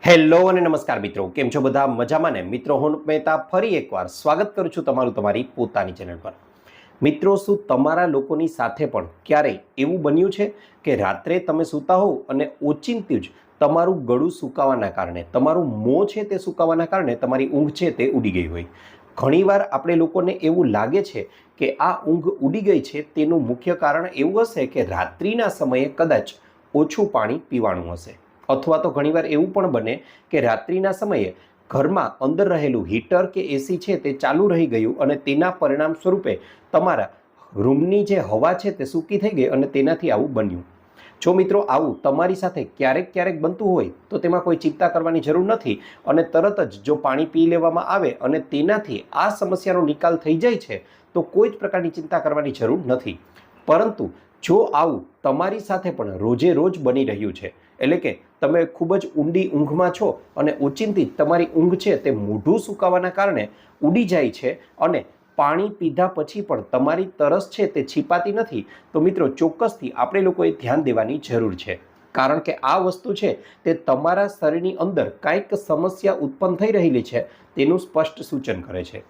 Hello અને નમસ્કાર મિત્રો, કેમ છો બધા? મજામાં ને? મિત્રો, હું મહેતા ફરી એકવાર સ્વાગત કરું છું તમારું તમારી પોતાની ચેનલ પર. મિત્રો, શું તમારા લોકોની સાથે પણ ક્યારેય એવું બન્યું છે કે રાત્રે તમે સૂતા હોવ અને ઓચિંતું જ તમારું ગળું સુકાવાના કારણે, તમારું મોં છે તે સુકાવાના કારણે તમારી ઊંઘ છે તે ઉડી ગઈ હોય? ઘણીવાર આપણે લોકોને એવું લાગે છે કે આ ઊંઘ ઉડી ગઈ છે તેનું મુખ્ય કારણ એવું હશે કે રાત્રિના સમયે કદાચ ઓછું પાણી પીવાનું હશે, અથવા તો ઘણીવાર એવું પણ બને કે રાત્રિના સમયે ઘરમાં અંદર રહેલું હીટર કે એસી છે તે ચાલુ રહી ગયું અને તેના પરિણામ સ્વરૂપે તમારા રૂમની જે હવા છે તે સૂકી થઈ ગઈ અને તેનાથી આવું બન્યું. જો મિત્રો આવું તમારી સાથે ક્યારેક બનતું હોય તો તેમાં કોઈ ચિંતા કરવાની જરૂર નથી અને તરત જ જો પાણી પી લેવામાં આવે અને તેનાથી આ સમસ્યાનો નિકાલ થઈ જાય છે તો કોઈ જ પ્રકારની ચિંતા કરવાની જરૂર નથી. પરંતુ જો આવું તમારી સાથે પણ રોજે રોજ બની રહ્યું છે, એટલે કે તમે ખૂબ જ ઊંડી ઊંઘમાં છો અને ઓચિંતી તમારી ઊંઘ છે તે મોઢું સુકાવાના કારણે ઉડી જાય છે અને પાણી પીધા પછી પણ તમારી તરસ છે તે છીપાતી નથી, તો મિત્રો ચોક્કસથી આપણે લોકોએ ધ્યાન દેવાની જરૂર છે. કારણ કે આ વસ્તુ છે તે તમારા શરીરની અંદર કાંઈક સમસ્યા ઉત્પન્ન થઈ રહેલી છે તેનું સ્પષ્ટ સૂચન કરે છે.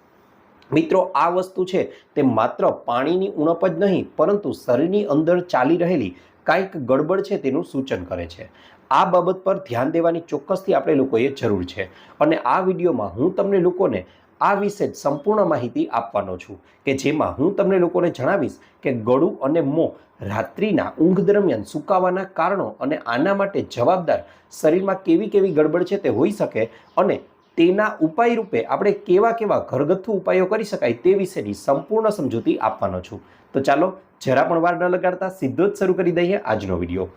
મિત્રો, આ વસ્તુ છે તે માત્ર પાણીની ઉણપ જ નહીં પરંતુ શરીરની અંદર ચાલી રહેલી કાંઈક ગડબડ છે તેનું સૂચન કરે છે. આ બાબત પર ધ્યાન દેવાની ચોક્કસથી આપણે લોકોએ જરૂર છે અને આ વિડીયોમાં હું તમને લોકોને આ વિશે જ સંપૂર્ણ માહિતી આપવાનો છું કે જેમાં હું તમને લોકોને જણાવીશ કે ગળું અને મોં રાત્રિના ઊંઘ દરમિયાન સુકાવાના કારણો અને આના માટે જવાબદાર શરીરમાં કેવી ગડબડ છે તે હોઈ શકે અને તેના ઉપાય રૂપે આપણે કેવા ઘરગથ્થુ ઉપાયો કરી શકાય તે વિશેની સંપૂર્ણ સમજૂતી આપવાનો છું. તો ચાલો જરા પણ વાર ન લગાડતા સીધો જ શરૂ કરી દઈએ આજનો વિડીયો.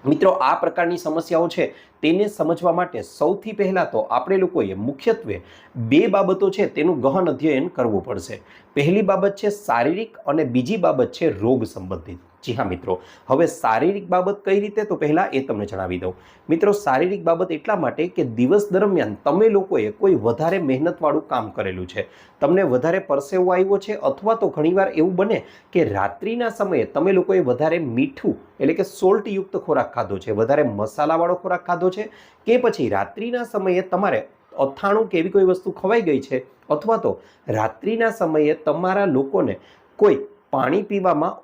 મિત્રો, આ પ્રકારની સમસ્યાઓ છે તેને સમજવા માટે સૌથી પહેલાં તો આપણે લોકોએ મુખ્યત્વે બે બાબતો છે તેનું ગહન અધ્યયન કરવું પડશે. પહેલી બાબત છે શારીરિક અને બીજી બાબત છે રોગ સંબંધિત. જી હા મિત્રો, હવે શારીરિક બાબત કઈ રીતે, તો પહેલાં એ તમને જણાવી દઉં. મિત્રો, શારીરિક બાબત એટલા માટે કે દિવસ દરમિયાન તમે લોકોએ કોઈ વધારે મહેનતવાળું કામ કરેલું છે, તમને વધારે પરસેવો આવ્યો છે, અથવા તો ઘણીવાર એવું બને કે રાત્રિના સમયે તમે લોકોએ વધારે મીઠું એટલે કે સોલ્ટયુક્ત ખોરાક ખાધો છે, વધારે મસાલાવાળો ખોરાક ખાધો છે, કે પછી રાત્રિના સમયે તમારે અથાણું કે એવી કોઈ વસ્તુ ખવાઈ ગઈ છે, અથવા તો રાત્રિના સમયે તમારા લોકોને કોઈ પાણી પીવામાં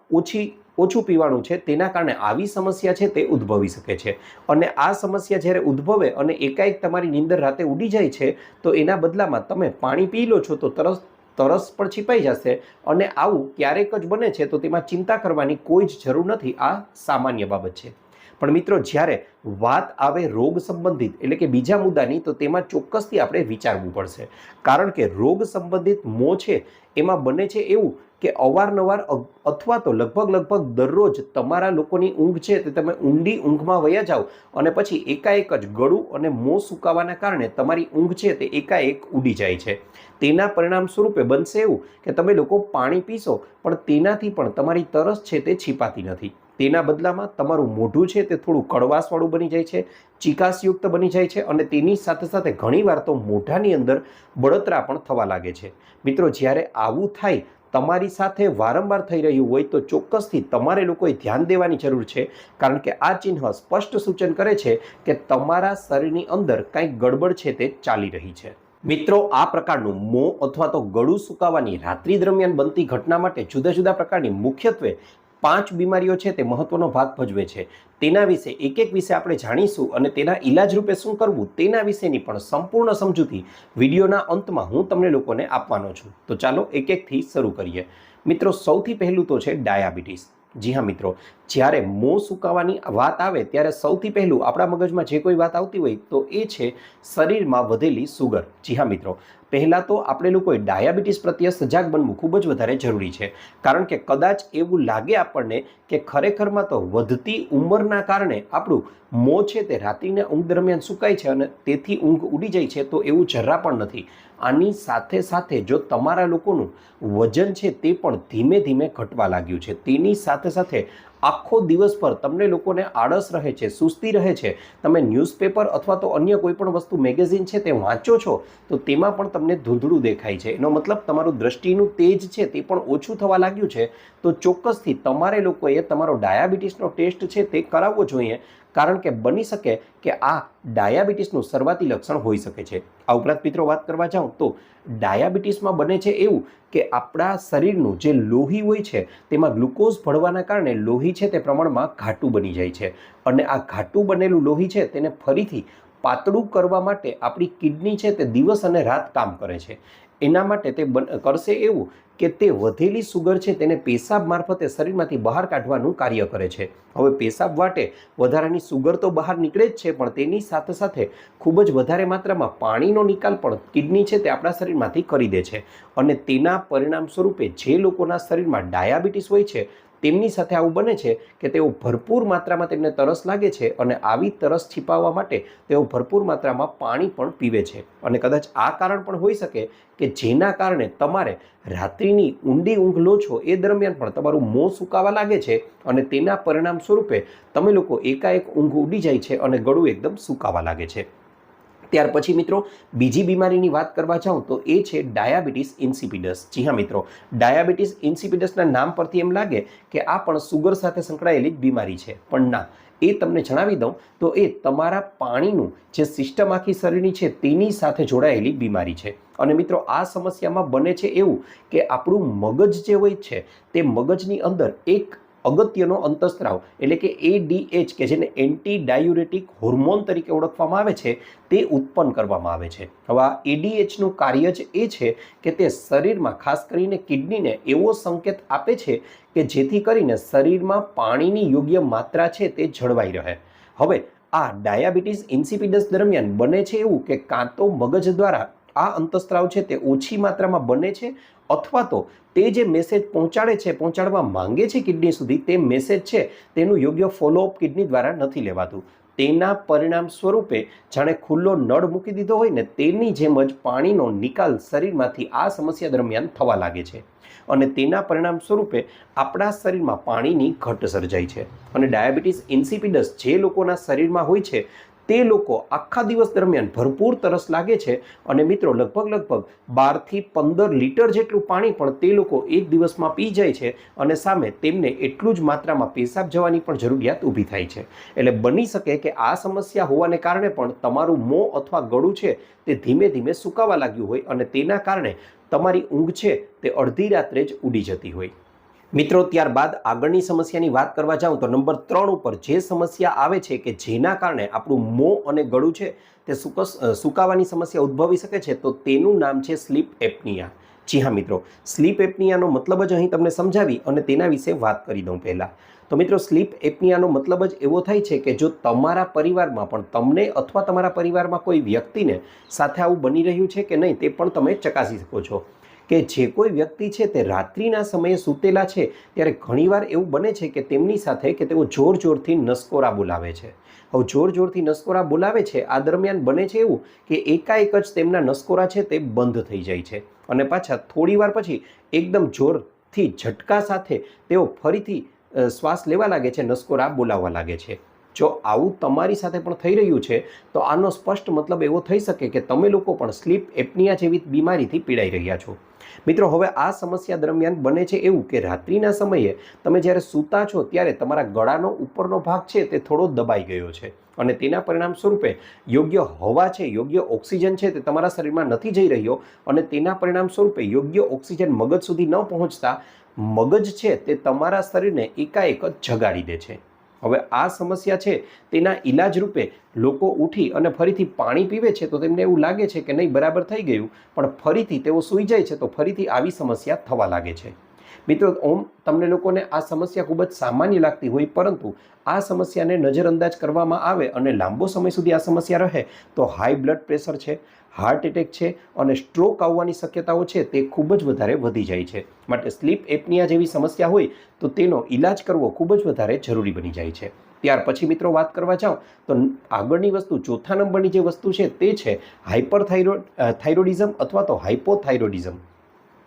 ઓછું પીવાનું છે, તેના કારણે આવી સમસ્યા છે તે ઉદ્ભવી શકે છે. અને આ સમસ્યા જ્યારે ઉદ્ભવે અને એકાએક તમારી નીંદર રાતે ઉડી જાય છે તો એના બદલામાં તમે પાણી પી લો છો તો તરસ પણ છીપાઈ જશે અને આવું ક્યારેક જ બને છે તો તેમાં ચિંતા કરવાની કોઈ જ જરૂર નથી. આ સામાન્ય બાબત છે. પણ મિત્રો, જ્યારે વાત આવે રોગ સંબંધિત એટલે કે બીજા મુદ્દાની, તો તેમાં ચોક્કસથી આપણે વિચારવું પડશે. કારણ કે રોગ સંબંધિત મોં છે એમાં બને છે એવું કે અવારનવાર અથવા તો લગભગ દરરોજ તમારા લોકોની ઊંઘ છે તે તમે ઊંડી ઊંઘમાં વયા જાઓ અને પછી એકાએક જ ગળું અને મોં સુકાવાના કારણે તમારી ઊંઘ છે તે એકાએક ઉડી જાય છે. તેના પરિણામ સ્વરૂપે બનશે એવું કે તમે લોકો પાણી પીશો પણ તેનાથી પણ તમારી તરસ છે તે છીપાતી નથી. તેના બદલામાં તમારું મોઢું છે તે થોડું કડવાશવાળું બની જાય છે, ચીકાશયુક્ત બની જાય છે અને તેની સાથે ઘણીવાર તો મોઢાની અંદર બળતરા પણ થવા લાગે છે. મિત્રો, જ્યારે આવું થાય તમારી સાથે વારંવાર થઈ રહ્યું હોય તો ચોક્કસથી તમારે લોકોએ ધ્યાન દેવાની જરૂર છે. કારણ કે આ ચિહ્ન સ્પષ્ટ સૂચન કરે છે કે તમારા શરીરની અંદર કંઈક ગડબડ છે તે ચાલી રહી છે. મિત્રો, આ પ્રકારનું મોં અથવા તો ગળું સુકાવાની રાત્રિ દરમિયાન બનતી ઘટના માટે જુદા પ્રકારની મુખ્યત્વે 5 બીમારીઓ છે તે મહત્વનો ભાગ ભજવે છે. તેના વિશે એક વિશે આપણે જાણીશું અને તેના ઈલાજ રૂપે શું કરવું તેના વિશેની પણ સંપૂર્ણ સમજૂતી વિડીયોના અંતમાં હું તમને લોકોને આપવાનો છું. તો ચાલો એકથી શરૂ કરીએ. મિત્રો, સૌથી પહેલું તો છે ડાયાબિટીસ. જી હા મિત્રો, જ્યારે મોં સુકાવાની વાત આવે ત્યારે સૌથી પહેલું આપણા મગજમાં જે કોઈ વાત આવતી હોય તો એ છે શરીરમાં વધેલી સુગર. જી હા મિત્રો, પહેલાં તો આપણે લોકોએ ડાયાબિટીસ પ્રત્યે સજાગ બનવું ખૂબ જ વધારે જરૂરી છે. કારણ કે કદાચ એવું લાગે આપણને કે ખરેખરમાં તો વધતી ઉંમરના કારણે આપણું મોં છે તે રાત્રિના ઊંઘ દરમિયાન સુકાય છે અને તેથી ઊંઘ ઉડી જાય છે, તો એવું જરા પણ નથી. આની સાથે જો તમારા લોકોનું વજન છે તે પણ ધીમે ઘટવા લાગ્યું છે, તેની સાથે આખો દિવસ પર તમને લોકોને આળસ રહે છે, સુસ્તી રહે છે, તમે ન્યૂઝપેપર અથવા તો અન્ય કોઈ પણ વસ્તુ મેગેઝિન છે તે વાંચો છો તો તેમાં પણ તમને ધૂંધળું દેખાય છે, એનો મતલબ તમારું દ્રષ્ટિનું તેજ છે તે પણ ઓછું થવા લાગ્યું છે, તો ચોક્કસથી તમારે લોકોએ તમારો ડાયાબિટીસનો ટેસ્ટ છે તે કરાવવો જોઈએ. કારણ કે બની શકે કે આ ડાયાબિટીસનું શરૂઆતી લક્ષણ હોઈ શકે છે. આ ઉપરાંત મિત્રો વાત કરવા જાઉં તો ડાયાબિટીસમાં બને છે એવું કે આપણા શરીરનું જે લોહી હોય છે તેમાં ગ્લુકોઝ ભળવાના કારણે લોહી છે તે પ્રમાણમાં ઘાટું બની જાય છે, અને આ ઘાટું બનેલું લોહી છે તેને ફરીથી પાતળું કરવા માટે આપણી કિડની છે તે દિવસ અને રાત કામ કરે છે. એના માટે તે કરશે એવું કે તે વધેલી સુગર છે તેને પેશાબ મારફતે શરીરમાંથી બહાર કાઢવાનું કાર્ય કરે છે. હવે પેશાબ વાટે વધારાની સુગર તો બહાર નીકળે જ છે, પણ તેની સાથે સાથે ખૂબ જ વધારે માત્રામાં પાણીનો નિકાલ પણ કિડની છે તે આપણા શરીરમાંથી કરી દે છે, અને તેના પરિણામ સ્વરૂપે જે લોકોના શરીરમાં ડાયાબિટીસ હોય છે તેમની સાથે આવું બને છે કે તેઓ ભરપૂર માત્રામાં તેમને તરસ લાગે છે, અને આવી તરસ छिपाવવા માટે તેઓ ભરપૂર માત્રામાં પાણી પણ પીવે છે. અને કદાચ આ કારણ પણ હોઈ શકે કે જેના કારણે તમારે રાત્રિની ઊંડી ઊંઘ લો છો એ દરમિયાન પણ તમારું મોં સુકાવા લાગે છે, અને તેના પરિણામ સ્વરૂપે તમે લોકો એકાએક ઊંઘ ઉડી જાય છે અને ગળું એકદમ સુકાવા લાગે છે. ત્યાર પછી મિત્રો બીજી બીમારીની વાત કરવા જાઉં તો એ છે ડાયાબિટીસ ઇન્સિપિડસ. જી હા મિત્રો, ડાયાબિટીસ ઇન્સિપિડસના નામ પરથી એમ લાગે કે આ પણ સુગર સાથે સંકળાયેલી જ બીમારી છે, પણ ના, એ તમને જણાવી દઉં તો એ તમારા પાણીનું જે સિસ્ટમ આખી શરીરની છે તેની સાથે જોડાયેલી બીમારી છે. અને મિત્રો આ સમસ્યામાં બને છે એવું કે આપણું મગજ જે હોય છે તે મગજની અંદર એક અગત્યનો અંતસ્ત્રાવ એટલે કે ADH કે જેને એન્ટી ડાયુરેટિક હોર્મોન તરીકે ઓળખવામાં આવે છે તે ઉત્પન્ન કરવામાં આવે છે. હવે આ ADHનું કાર્ય જ એ છે કે તે શરીરમાં ખાસ કરીને કિડનીને એવો સંકેત આપે છે કે જેથી કરીને શરીરમાં પાણીની યોગ્ય માત્રા છે તે જળવાઈ રહે. હવે આ ડાયાબિટીસ ઇન્સિપિડસ દરમિયાન બને છે એવું કે કાં તો મગજ દ્વારા આ અંતસ્ત્રાવ છે તે ઓછી માત્રામાં બને છે, અથવા તો તે જે મેસેજ પહોંચાડવા માંગે છે કિડની સુધી તે મેસેજ છે તેનું યોગ્ય ફોલોઅપ કિડની દ્વારા નથી લેવાતું. તેના પરિણામ સ્વરૂપે જાણે ખુલ્લો નળ મૂકી દીધો હોય ને તેની જેમ જ પાણીનો નિકાલ શરીરમાંથી આ સમસ્યા દરમિયાન થવા લાગે છે, અને તેના પરિણામ સ્વરૂપે આપણા શરીરમાં પાણીની ઘટ સર્જાય છે. અને ડાયાબિટીસ ઇન્સિપિડસ જે લોકોના શરીરમાં હોય છે તે લોકો આખા દિવસ દરમિયાન ભરપૂર તરસ લાગે છે, અને મિત્રો લગભગ 12 થી 15 લીટર જેટલું પાણી પણ તે લોકો એક દિવસમાં પી જાય છે, અને સામે તેમને એટલું જ માત્રામાં પેશાબ જવાની પણ જરૂરિયાત ઊભી થાય છે. એટલે બની શકે કે આ સમસ્યા હોવાને કારણે પણ તમારું મોં અથવા ગળું છે તે ધીમે ધીમે સુકાવા લાગ્યું હોય, અને તેના કારણે તમારી ઊંઘ છે તે અડધી રાત્રે જ ઉડી જતી હોય. મિત્રો ત્યારબાદ આગળની સમસ્યાની વાત કરવા જાઉં તો નંબર 3 ઉપર જે સમસ્યા આવે છે કે જેના કારણે આપણું મોં અને ગળું છે તે સુકાવાની સમસ્યા ઉદ્ભવી શકે છે, તો તેનું નામ છે સ્લીપ એપ્નિયા. જી હા મિત્રો, સ્લીપ એપ્નિયાનો મતલબ જ અહીં તમને સમજાવી અને તેના વિશે વાત કરી દઉં પહેલાં. તો મિત્રો સ્લીપ એપ્નિયાનો મતલબ જ એવો થાય છે કે જો તમારા પરિવારમાં પણ તમને અથવા તમારા પરિવારમાં કોઈ વ્યક્તિને સાથે આવું બની રહ્યું છે કે નહીં તે પણ તમે ચકાસી શકો છો કે જે કોઈ વ્યક્તિ છે તે રાત્રિના સમયે સૂતેલા છે ત્યારે ઘણીવાર એવું બને છે કે તેમની સાથે કે તેઓ જોરથી નસકોરા બોલાવે છે. હવે જોરથી નસકોરા બોલાવે છે આ દરમિયાન બને છે એવું કે એકાએક જ તેમના નસકોરા છે તે બંધ થઈ જાય છે, અને પાછા થોડીવાર પછી એકદમ જોરથી ઝટકા સાથે તેઓ ફરીથી શ્વાસ લેવા લાગે છે, નસકોરા બોલાવવા લાગે છે. જો આવું તમારી સાથે પણ થઈ રહ્યું છે તો આનો સ્પષ્ટ મતલબ એવો થઈ શકે કે તમે લોકો પણ સ્લીપ એપ્નિયા જેવી બીમારીથી પીડાઈ રહ્યા છો. મિત્રો હવે આ સમસ્યા દરમિયાન બને છે એવું કે રાત્રિના સમયે તમે જ્યારે સૂતા છો ત્યારે તમારા ગળાનો ઉપરનો ભાગ છે તે થોડો દબાઈ ગયો છે, અને તેના પરિણામ સ્વરૂપે યોગ્ય હવા છે, યોગ્ય ઓક્સિજન છે તે તમારા શરીરમાં નથી જઈ રહ્યો, અને તેના પરિણામ સ્વરૂપે યોગ્ય ઓક્સિજન મગજ સુધી ન પહોંચતા મગજ છે તે તમારા શરીરને એકાએક જ જગાડી દે છે. હવે આ સમસ્યા છે તેના ઈલાજ રૂપે લોકો ઉઠી અને ફરીથી પાણી પીવે છે તો તેમને એવું લાગે છે કે નહીં બરાબર થઈ ગયું, પણ ફરીથી તેઓ સૂઈ જાય છે તો ફરીથી આવી સમસ્યા થવા લાગે છે. મિત્રો તમને લોકોને આ સમસ્યા ખૂબ જ સામાન્ય લાગતી હોય, પરંતુ આ સમસ્યાને નજરઅંદાજ કરવામાં આવે અને લાંબો સમય સુધી આ સમસ્યા રહે તો હાઈ બ્લડ પ્રેશર છે, હાર્ટ એટેક છે અને સ્ટ્રોક આવવાની શક્યતાઓ છે તે ખૂબ જ વધારે વધી જાય છે. માટે સ્લીપ એપ્નિયા જેવી સમસ્યા હોય તો તેનો ઈલાજ કરવો ખૂબ જ વધારે જરૂરી બની જાય છે. ત્યાર પછી મિત્રો વાત કરવા જાઉં તો આગળની વસ્તુ, ચોથા નંબરની જે વસ્તુ છે તે છે થાઇરોઇડિઝમ અથવા તો હાઇપોથાઇરોઇડિઝમ.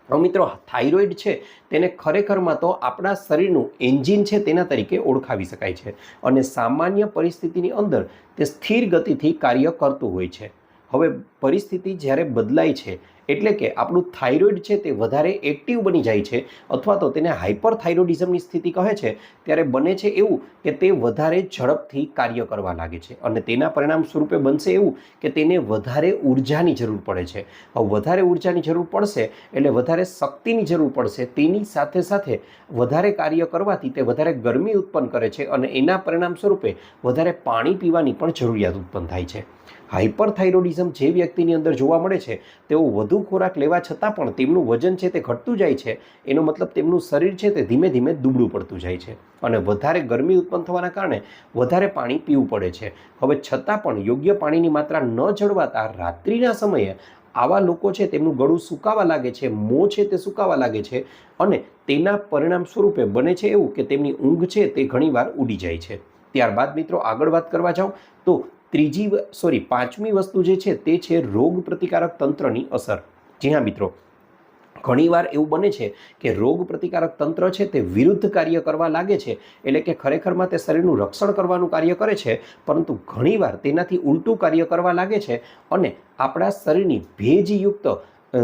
હવે મિત્રો થાઇરોઇડ છે તેને ખરેખરમાં તો આપણા શરીરનું એન્જિન છે તેના તરીકે ઓળખાવી શકાય છે, અને સામાન્ય પરિસ્થિતિની અંદર તે સ્થિર ગતિથી કાર્ય કરતું હોય છે. હવે પરિસ્થિતિ જ્યારે બદલાય છે એટલે કે આપણું થાઇરોઇડ છે તે વધારે એક્ટિવ બની જાય છે, અથવા તો તેને હાઇપરથાઇરોઇડિઝમની સ્થિતિ કહે છે, ત્યારે બને છે એવું કે તે વધારે ઝડપથી કાર્ય કરવા લાગે છે અને તેના પરિણામ સ્વરૂપે બનશે એવું કે તેને વધારે ઉર્જાની જરૂર પડે છે. હવે વધારે ઉર્જાની જરૂર પડશે એટલે વધારે શક્તિની જરૂર પડશે, તેની સાથે સાથે વધારે કાર્ય કરવાથી તે વધારે ગરમી ઉત્પન્ન કરે છે અને એના પરિણામ સ્વરૂપે વધારે પાણી પીવાની પણ જરૂરિયાત ઉત્પન્ન થાય છે. હાઇપરથાઇરોઇડિઝમ જે વ્યક્તિની અંદર જોવા મળે છે તેઓ વધુ ખોરાક લેવા છતાં પણ તેમનું વજન છે તે ઘટતું જાય છે. એનો મતલબ તેમનું શરીર છે તે ધીમે ધીમે દુબળું પડતું જાય છે અને વધારે ગરમી ઉત્પન્ન થવાના કારણે વધારે પાણી પીવું પડે છે. હવે છતાં પણ યોગ્ય પાણીની માત્રા ન જળવાતા રાત્રિના સમયે આવા લોકો છે તેમનું ગળું સુકાવા લાગે છે, મોં છે તે સુકાવા લાગે છે અને તેના પરિણામ સ્વરૂપે બને છે એવું કે તેમની ઊંઘ છે તે ઘણીવાર ઉડી જાય છે. ત્યારબાદ મિત્રો આગળ વાત કરવા જાઉં તો પાંચમી વસ્તુ જે છે તે છે રોગ પ્રતિકારક તંત્રની અસર. જી હા મિત્રો, ઘણીવાર એવું બને છે કે રોગ પ્રતિકારક તંત્ર છે તે વિરુદ્ધ કાર્ય કરવા લાગે છે, એટલે કે ખરેખરમાં તે શરીરનું રક્ષણ કરવાનું કાર્ય કરે છે, પરંતુ ઘણીવાર તેનાથી ઉલટું કાર્ય કરવા લાગે છે અને આપણા શરીરની ભેજયુક્ત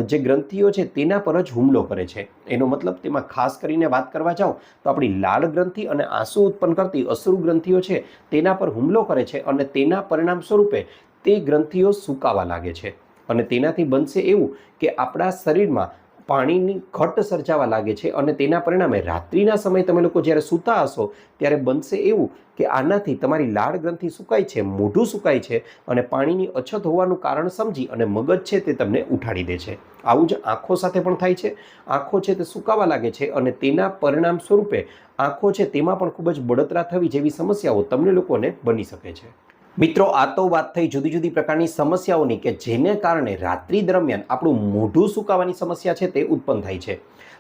જે ગ્રંથિઓ છે તેના પર જ હુમલો કરે છે. એનો મતલબ તેમાં ખાસ કરીને વાત કરવા જાઉં તો આપણી લાળ ગ્રંથિ અને આંસુ ઉત્પન્ન કરતી અશ્રુ ગ્રંથિઓ છે તેના પર હુમલો કરે છે અને તેના પરિણામ સ્વરૂપે તે ગ્રંથિઓ સુકાવા લાગે છે અને તેનાથી બનશે એવું કે આપણા શરીરમાં પાણીની ઘટ સર્જાવા લાગે છે અને તેના પરિણામે રાત્રિના સમયે તમે લોકો જ્યારે સૂતા હશો ત્યારે બનશે એવું કે આનાથી તમારી લાળ ગ્રંથિ સુકાય છે, મોઢું સુકાય છે અને પાણીની અછત હોવાનું કારણ સમજી અને મગજ છે તે તમને ઉઠાડી દે છે. આવું જ આંખો સાથે પણ થાય છે. આંખો છે તે સુકાવા લાગે છે અને તેના પરિણામ સ્વરૂપે આંખો છે તેમાં પણ ખૂબ જ બળતરા થવી જેવી સમસ્યાઓ તમને લોકોને બની શકે છે. મિત્રો, આ તો વાત થઈ જુદી જુદી પ્રકારની સમસ્યાઓની કે જેને કારણે રાત્રિ દરમિયાન આપણું મોઢું સુકાવાની સમસ્યા છે તે ઉત્પન્ન થાય છે.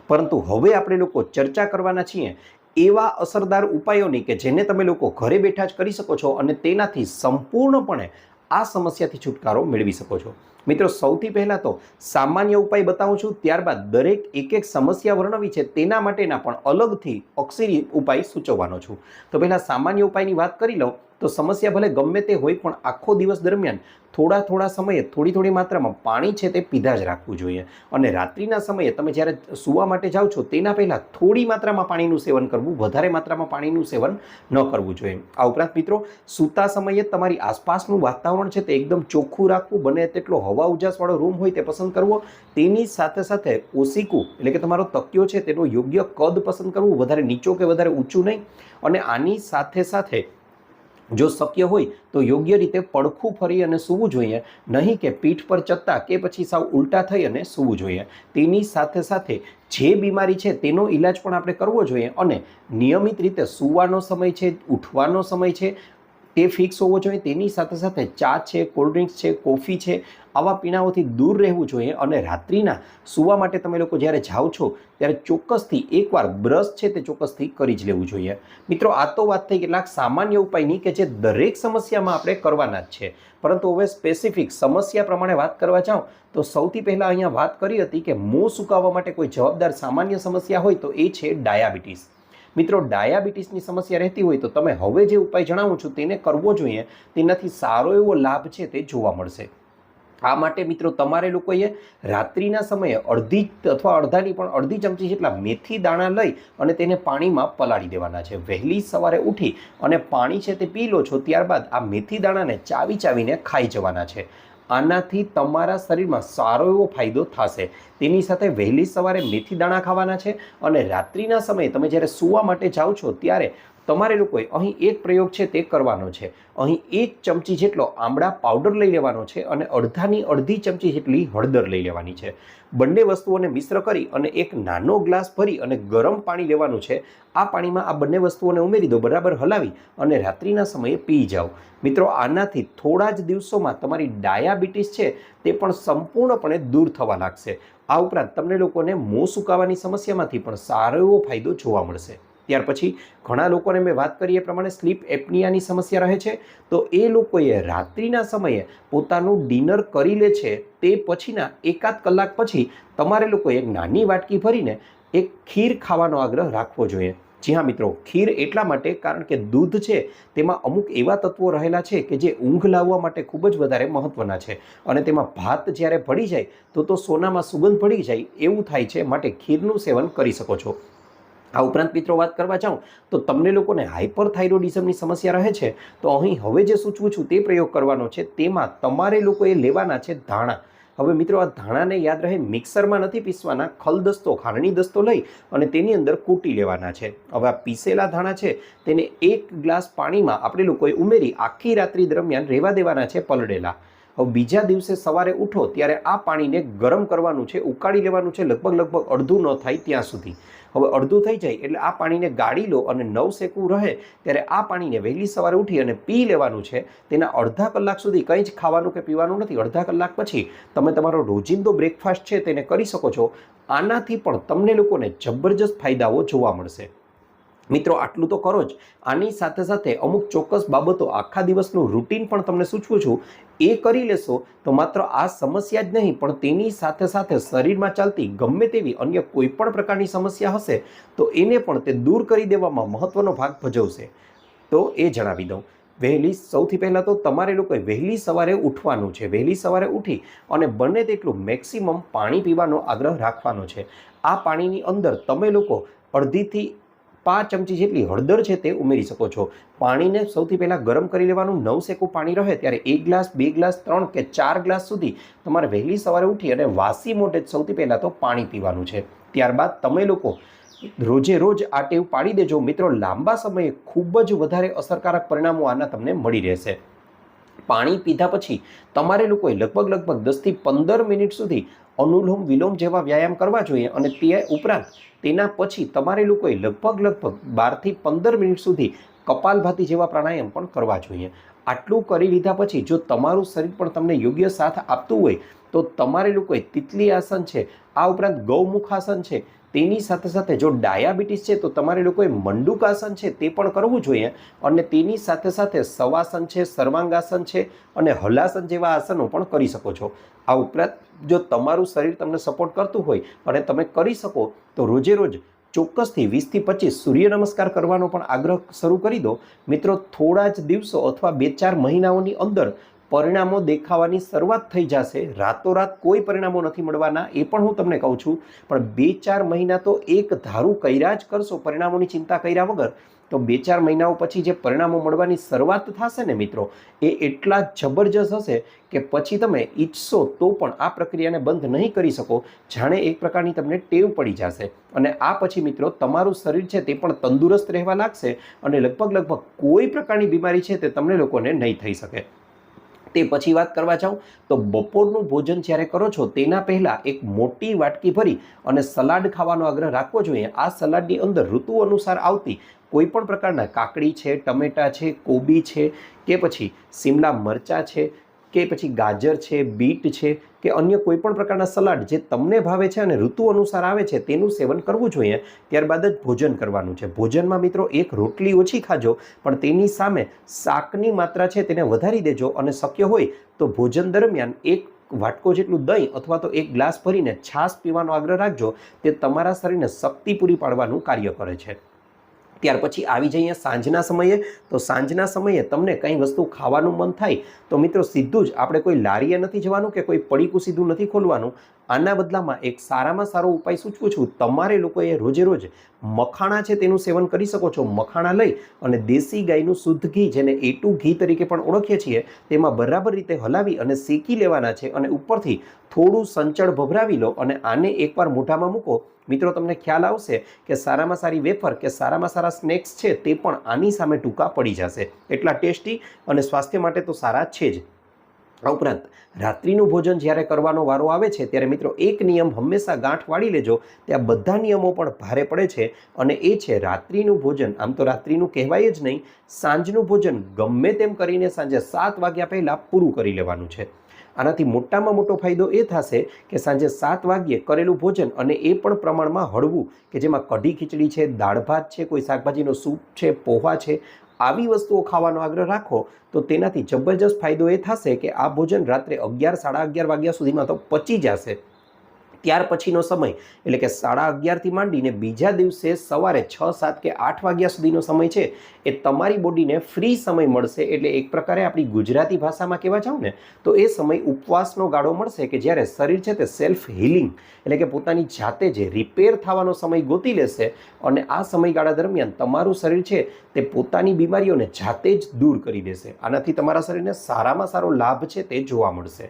પરંતુ હવે આપણે લોકો ચર્ચા કરવાના છીએ એવા અસરદાર ઉપાયોની કે જેને તમે લોકો ઘરે બેઠા જ કરી શકો છો અને તેનાથી સંપૂર્ણપણે આ સમસ્યાથી છુટકારો મેળવી શકો છો. મિત્રો, સૌથી પહેલાં તો સામાન્ય ઉપાય બતાવું છું, ત્યારબાદ દરેક એક સમસ્યા વર્ણવી છે તેના માટેના પણ અલગથી અક્ષરી ઉપાય સૂચવવાનો છું. તો પહેલાં સામાન્ય ઉપાયની વાત કરી લઉં તો સમસ્યા ભલે ગમે તે હોય પણ આખો દિવસ દરમિયાન થોડા સમયે થોડી માત્રામાં પાણી છે તે પીધા જ રાખવું જોઈએ અને રાત્રિના સમયે તમે જ્યારે સૂવા માટે જાઓ છો તેના પહેલાં થોડી માત્રામાં પાણીનું સેવન કરવું, વધારે માત્રામાં પાણીનું સેવન ન કરવું જોઈએ. આ ઉપરાંત મિત્રો, સૂતા સમયે તમારી આસપાસનું વાતાવરણ છે તે એકદમ ચોખ્ખું રાખવું, બને તેટલો હવા ઉજાસવાળો રૂમ હોય તે પસંદ કરવો. તેની સાથે સાથે ઓશીકું એટલે કે તમારો તકિયો છે તેનો યોગ્ય કદ પસંદ કરવું, વધારે નીચો કે વધારે ઊંચું નહીં. અને આની સાથે સાથે જો શક્ય હોય તો યોગ્ય રીતે પડખું ફરી અને સૂવું જોઈએ, નહીં કે પીઠ પર ચત્તા કે પછી સાવ ઉલટા થઈ અને સૂવું જોઈએ. તેની સાથે સાથે જે બીમારી છે તેનો ઈલાજ પણ આપણે કરવો જોઈએ અને નિયમિત રીતે સૂવાનો સમય છે, ઉઠવાનો સમય છે તે ફિક્સ હોવો જોઈએ. તેની સાથે સાથે ચા છે, કોલ્ડ ડ્રિંક્સ છે, કોફી છે, આવા પીણાઓથી દૂર રહેવું જોઈએ અને રાત્રિના સૂવા માટે તમે લોકો જ્યારે જાઓ છો ત્યારે ચોક્કસથી એકવાર બ્રશ છે તે ચોક્કસથી કરી જ લેવું જોઈએ. મિત્રો, આ તો વાત થઈ કેટલાક સામાન્ય ઉપાયની કે જે દરેક સમસ્યામાં આપણે કરવાના જ છે, પરંતુ હવે સ્પેસિફિક સમસ્યા પ્રમાણે વાત કરવા જાઉં તો સૌથી પહેલાં અહીંયા વાત કરી હતી કે મોં સુકાવવા માટે કોઈ જવાબદાર સામાન્ય સમસ્યા હોય તો એ છે ડાયાબિટીસ. મિત્રો, ડાયાબિટીસની સમસ્યા રહેતી હોય તો તમે હવે જે ઉપાય જણાવું છું તેને કરવો જોઈએ. તેનાથી સારો એવો લાભ છે તે જોવા મળશે. આ માટે મિત્રો તમારે લોકોએ રાત્રિના સમયે અડધી ચમચી જેટલા મેથી દાણા લઈ અને તેને પાણીમાં પલાળી દેવાના છે. વહેલી સવારે ઉઠી અને પાણી છે તે પી લો છો, ત્યારબાદ આ મેથી દાણાને ચાવીને ખાઈ જવાના છે. આનાથી તમારા શરીરમાં સારો એવો ફાયદો થશે. તેની સાથે વહેલી સવારે મેથી દાણા ખાવાના છે અને રાત્રિના સમયે તમે જ્યારે સૂવા માટે જાઓ છો ત્યારે તમારે લોકોએ અહીં એક પ્રયોગ છે તે કરવાનો છે. અહીં 1 ચમચી જેટલો આમળા પાવડર લઈ લેવાનો છે અને અડધી ચમચી જેટલી હળદર લઈ લેવાની છે. બંને વસ્તુઓને મિશ્ર કરી અને એક નાનો ગ્લાસ ભરી અને ગરમ પાણી લેવાનું છે. આ પાણીમાં આ બંને વસ્તુઓને ઉમેરી દો, બરાબર હલાવી અને રાત્રિના સમયે પી જાઓ. મિત્રો, આનાથી થોડા જ દિવસોમાં તમારી ડાયાબિટીસ છે તે પણ સંપૂર્ણપણે દૂર થવા લાગશે. આ ઉપરાંત તમને લોકોને મોં સુકાવાની સમસ્યામાંથી પણ સારો એવો ફાયદો જોવા મળશે. ત્યાર પછી ઘણા લોકોને મેં વાત કરી એ પ્રમાણે સ્લીપ એપ્નિયાની સમસ્યા રહે છે, તો એ લોકોએ રાત્રિના સમયે પોતાનું ડિનર કરી લે છે તે પછીના 1-8 કલાક પછી તમારે લોકોએ એક નાની વાટકી ભરીને એક ખીર ખાવાનો આગ્રહ રાખવો જોઈએ. જી હા મિત્રો, ખીર એટલા માટે કારણ કે દૂધ છે તેમાં અમુક એવા તત્વો રહેલા છે કે જે ઊંઘ લાવવા માટે ખૂબ જ વધારે મહત્વના છે અને તેમાં ભાત જ્યારે ભળી જાય તો સોનામાં સુગંધ પડી જાય એવું થાય છે, માટે ખીરનું સેવન કરી શકો છો. આ ઉપરાંત મિત્રો વાત કરવા જાઉં તો તમને લોકોને હાઇપરથાઇરોડિઝમની સમસ્યા રહે છે તો અહીં હવે જે સૂચવું છું તે પ્રયોગ કરવાનો છે. તેમાં તમારે લોકોએ લેવાના છે ધાણા. હવે મિત્રો આ ધાણાને યાદ રહે મિક્સરમાં નથી પીસવાના, ખલદસ્તો ખાંડણી દસ્તો લઈ અને તેની અંદર કૂટી લેવાના છે. હવે આ પીસેલા ધાણા છે તેને 1 ગ્લાસ પાણીમાં આપણે લોકોએ ઉમેરી આખી રાત્રિ દરમિયાન રહેવા દેવાના છે પલળેલા. હવે બીજા દિવસે સવારે ઉઠો ત્યારે આ પાણીને ગરમ કરવાનું છે, ઉકાળી લેવાનું છે લગભગ અડધું ન થાય ત્યાં સુધી. હવે અડધું થઈ જાય એટલે આ પાણીને ગાળી લો અને નવસેકું રહે ત્યારે આ પાણીને વહેલી સવારે ઉઠી અને પી લેવાનું છે. તેના અડધા કલાક સુધી કંઈ જ ખાવાનું કે પીવાનું નથી. અડધા કલાક પછી તમે તમારો રોજિંદો બ્રેકફાસ્ટ છે તેને કરી શકો છો. આનાથી પણ તમને લોકોને જબરજસ્ત ફાયદાઓ જોવા મળશે. મિત્રો આટલું તો કરો જ, આની સાથે સાથે અમુક ચોક્કસ બાબતો આખા દિવસનું રૂટીન પણ તમને સૂચવું છું. એ કરી લેશો તો માત્ર આ સમસ્યા જ નહીં પણ તેની સાથે સાથે શરીરમાં ચાલતી ગમે તેવી અન્ય કોઈ પણ પ્રકારની સમસ્યા હશે તો એને પણ તે દૂર કરી દેવામાં મહત્વનો ભાગ ભજવશે. તો એ જણાવી દઉં. સૌથી પહેલાં તો તમારે લોકોએ વહેલી સવારે ઉઠવાનું છે. વહેલી સવારે ઉઠી અને બને તેટલું મેક્સિમમ પાણી પીવાનો આગ્રહ રાખવાનો છે. આ પાણીની અંદર તમે લોકો અડધીથી 5 ચમચી જેટલી હળદર છે તે ઉમેરી શકો છો. પાણીને સૌથી પહેલાં ગરમ કરી લેવાનું. નવસેકું પાણી રહે ત્યારે 1 ગ્લાસ 2 ગ્લાસ 3 કે 4 ગ્લાસ સુધી તમારે વહેલી સવારે ઉઠી અને વાસી મોઢે જ સૌથી પહેલાં તો પાણી પીવાનું છે. ત્યારબાદ તમે લોકો રોજે રોજ આ ટેવ પાડી દેજો મિત્રો. લાંબા સમયે ખૂબ જ વધારે અસરકારક પરિણામો આના તમને મળી રહેશે. પાણી પીધા પછી તમારે લોકોએ લગભગ 10 થી 15 મિનિટ સુધી અનુલોમ વિલોમ જેવા વ્યાયામ કરવા જોઈએ અને તે ઉપરાંત તેના પછી તમારે લોકોએ લગભગ 12 થી 15 મિનિટ સુધી કપાલભાતિ જેવા પ્રાણાયામ પણ કરવા જોઈએ. આટલું કરી લીધા પછી જો તમારું શરીર પણ તમને યોગ્ય સાથ આપતું હોય તો તમારે લોકોએ તિતલી આસન છે, આ ઉપરાંત ગૌમુખાસન છે, તેની સાથે સાથે જો ડાયાબિટીસ છે તો તમારે લોકોએ મંડુકાસન છે તે પણ કરવું જોઈએ અને તેની સાથે સાથે સવાસન છે, સર્વાંગાસન છે અને હલાસન જેવા આસનો પણ કરી શકો છો. આ ઉપરાંત જો તમારું શરીર તમને સપોર્ટ કરતું હોય અને તમે કરી શકો તો રોજે રોજ ચોક્કસથી 20 થી 25 સૂર્ય નમસ્કાર કરવાનો પણ આગ્રહ શરૂ કરી દો મિત્રો. થોડા જ દિવસો અથવા 2-4 મહિનાઓની અંદર પરિણામો દેખાવાની શરૂઆત થઈ જશે. રાતોરાત કોઈ પરિણામો નથી મળવાના એ પણ હું તમને કહું છું, પણ 2-4 મહિના તો એક ધારું કર્યા જ કરશો પરિણામોની ચિંતા કર્યા વગર તો 2-4 મહિનાઓ પછી જે પરિણામો મળવાની શરૂઆત થશે ને મિત્રો એ એટલા જબરજસ્ત હશે કે પછી તમે ઈચ્છશો તો પણ આ પ્રક્રિયાને બંધ નહીં કરી શકો. જાણે એક પ્રકારની તમને ટેવ પડી જશે અને આ પછી મિત્રો તમારું શરીર છે તે પણ તંદુરસ્ત રહેવા લાગશે અને લગભગ કોઈ પ્રકારની બીમારી છે તે તમને લોકોને નહીં થઈ શકે. તે પછી વાત કરવા જાઉં તો બપોરનું ભોજન જ્યારે કરો છો તેના પહેલાં એક મોટી વાટકી ભરી અને સલાડ ખાવાનો આગ્રહ રાખવો જોઈએ. આ સલાડની અંદર ઋતુ અનુસાર આવતી કોઈ પણ પ્રકારના કાકડી છે, ટમેટા છે, કોબી છે કે પછી શિમલા મરચાં છે કે પછી ગાજર છે, બીટ છે કે અન્ય કોઈ પણ પ્રકારના સલાડ જે તમને ભાવે છે અને ઋતુ અનુસાર આવે છે તેનું સેવન કરવું જોઈએ. ત્યારબાદ જ ભોજન કરવાનું છે. ભોજનમાં મિત્રો એક રોટલી ઓછી ખાજો પણ તેની સામે શાકની માત્રા છે તેને વધારી દેજો અને શક્ય હોય તો ભોજન દરમિયાન એક વાટકો જેટલું દહીં અથવા તો 1 ગ્લાસ ભરીને છાશ પીવાનો આગ્રહ રાખજો. તે તમારા શરીરને શક્તિ પૂરી પાડવાનું કાર્ય કરે છે. ત્યાર પછી આવી જઈએ સાંજના સમયે. તો સાંજના સમયે તમને કંઈ વસ્તુ ખાવાનું મન થાય તો મિત્રો સીધું જ આપણે કોઈ લારીએ નથી જવાનું કે કોઈ પડીકું સીધું નથી ખોલવાનું. આના બદલામાં એક સારામાં સારો ઉપાય સૂચવું છું. તમારે લોકોએ રોજે રોજ મખાણા છે તેનું સેવન કરી શકો છો. મખાણા લઈ અને દેશી ગાયનું શુદ્ધ ઘી જેને A2 ઘી તરીકે પણ ઓળખીએ છીએ તેમાં બરાબર રીતે હલાવી અને શેકી લેવાના છે અને ઉપરથી થોડું સંચળ ભભરાવી લો અને આને એકવાર મોઢામાં મૂકો મિત્રો. તમને ખ્યાલ આવશે કે સારામાં સારી વેફર કે સારામાં સારા સ્નેક્સ છે તે પણ આની સામે ટૂંકા પડી જશે. એટલા ટેસ્ટી અને સ્વાસ્થ્ય માટે તો સારા છે જ. આ ઉપરાંત રાત્રિનું ભોજન જ્યારે કરવાનો વારો આવે છે ત્યારે મિત્રો એક નિયમ હંમેશા ગાંઠ વાળી લેજો. ત્યાં બધા નિયમો પણ ભારે પડે છે અને એ છે રાત્રિનું ભોજન. આમ તો રાત્રિનું કહેવાય જ નહીં, સાંજનું ભોજન ગમે તેમ કરીને સાંજે 7 વાગ્યા પહેલાં પૂરું કરી લેવાનું છે. આનાથી મોટામાં મોટો ફાયદો એ થશે કે સાંજે 7 વાગ્યે કરેલું ભોજન અને એ પણ પ્રમાણમાં હળવું કે જેમાં કઢી ખીચડી છે, દાળ ભાત છે, કોઈ શાકભાજીનો સૂપ છે, પોહા છે, આવી વસ્તુઓ ખાવાનો આગ્રહ રાખો તો તેનાથી જબરજસ્ત ફાયદો એ થશે કે આ ભોજન રાત્રે 11-11:30 વાગ્યા સુધીમાં તો પચી જશે. ત્યાર પછીનો સમય એટલે કે 11:30થી માંડીને બીજા દિવસે સવારે 6, 7 કે 8 વાગ્યા સુધીનો સમય છે એ તમારી બોડીને ફ્રી સમય મળશે. એટલે એક પ્રકારે આપણી ગુજરાતી ભાષામાં કહેવા જાવ ને તો એ સમય ઉપવાસનો ગાળો મળશે કે જ્યારે શરીર છે તે સેલ્ફ હિલિંગ એટલે કે પોતાની જાતે જે રિપેર થવાનો સમય ગોતી લેશે અને આ સમયગાળા દરમિયાન તમારું શરીર છે તે પોતાની બીમારીઓને જાતે જ દૂર કરી દેશે. આનાથી તમારા શરીરને સારામાં સારો લાભ છે તે જોવા મળશે.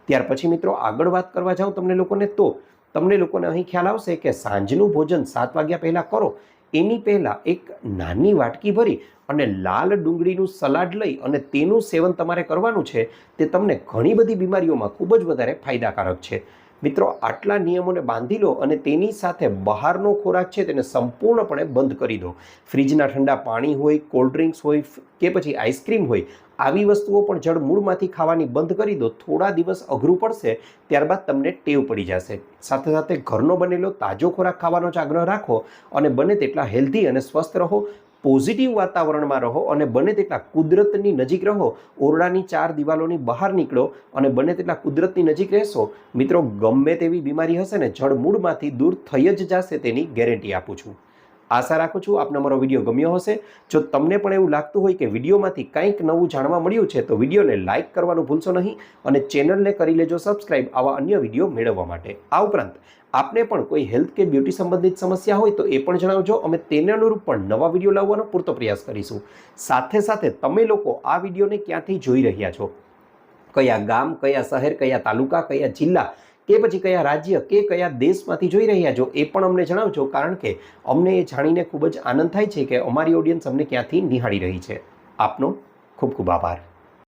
ત્યાર પછી મિત્રો આગળ વાત કરવા જાઉં તમને લોકોને અહીં ખ્યાલ આવશે કે સાંજનું ભોજન 7 વાગ્યા પહેલાં કરો. એની પહેલાં એક નાની વાટકી ભરી અને લાલ ડુંગળીનું સલાડ લઈ અને તેનું સેવન તમારે કરવાનું છે. તે તમને ઘણી બધી બીમારીઓમાં ખૂબ જ વધારે ફાયદાકારક છે. મિત્રો આટલા નિયમોને બાંધી લો અને તેની સાથે બહારનો ખોરાક છે તેને સંપૂર્ણપણે બંધ કરી દો. ફ્રીજના ઠંડા પાણી હોય, કોલ્ડ ડ્રિંક્સ હોય કે પછી આઈસ્ક્રીમ હોય, આવી વસ્તુઓ પણ જડમૂળમાંથી ખાવાની બંધ કરી દો. થોડા દિવસ અઘરું પડશે, ત્યારબાદ તમને ટેવ પડી જશે. સાથે સાથે ઘરનો બનેલો તાજો ખોરાક ખાવાનો જ આગ્રહ રાખો અને બને તેટલા હેલ્ધી અને સ્વસ્થ રહો. પોઝિટિવ વાતાવરણમાં રહો અને બને તેટલા કુદરતની નજીક રહો. ઓરડાની 4 દિવાલોની બહાર નીકળો અને બને તેટલા કુદરતની નજીક રહેશો. મિત્રો ગમે તેવી બીમારી હશે ને જડમૂળમાંથી દૂર થઈ જ જશે, તેની ગેરંટી આપું છું. આશા રાખું છું આપને મારો વિડીયો ગમ્યો હશે. જો તમને પણ એવું લાગતું હોય કે વિડીયોમાંથી કંઈક નવું જાણવા મળ્યું છે તો વિડીયોને લાઇક કરવાનું ભૂલશો નહીં અને ચેનલને કરી લેજો સબસ્ક્રાઇબ આવા અન્ય વિડીયો મેળવવા માટે. આ ઉપરાંત આપને પણ કોઈ હેલ્થ કે બ્યુટી સંબંધિત સમસ્યા હોય તો એ પણ જણાવજો. અમે તેને અનુરૂપ પણ નવા વિડીયો લાવવાનો પૂરતો પ્રયાસ કરીશું. સાથે સાથે તમે લોકો આ વિડીયોને ક્યાંથી જોઈ રહ્યા છો, કયા ગામ, કયા શહેર, કયા તાલુકા, કયા જિલ્લા કે પછી કયા રાજ્ય કે કયા દેશમાંથી જોઈ રહ્યા છો એ પણ અમને જણાવજો. કારણ કે અમને એ જાણીને ખૂબ જ આનંદ થાય છે કે અમારી ઓડિયન્સ અમને ક્યાંથી નિહાળી રહી છે. આપનો ખૂબ ખૂબ આભાર.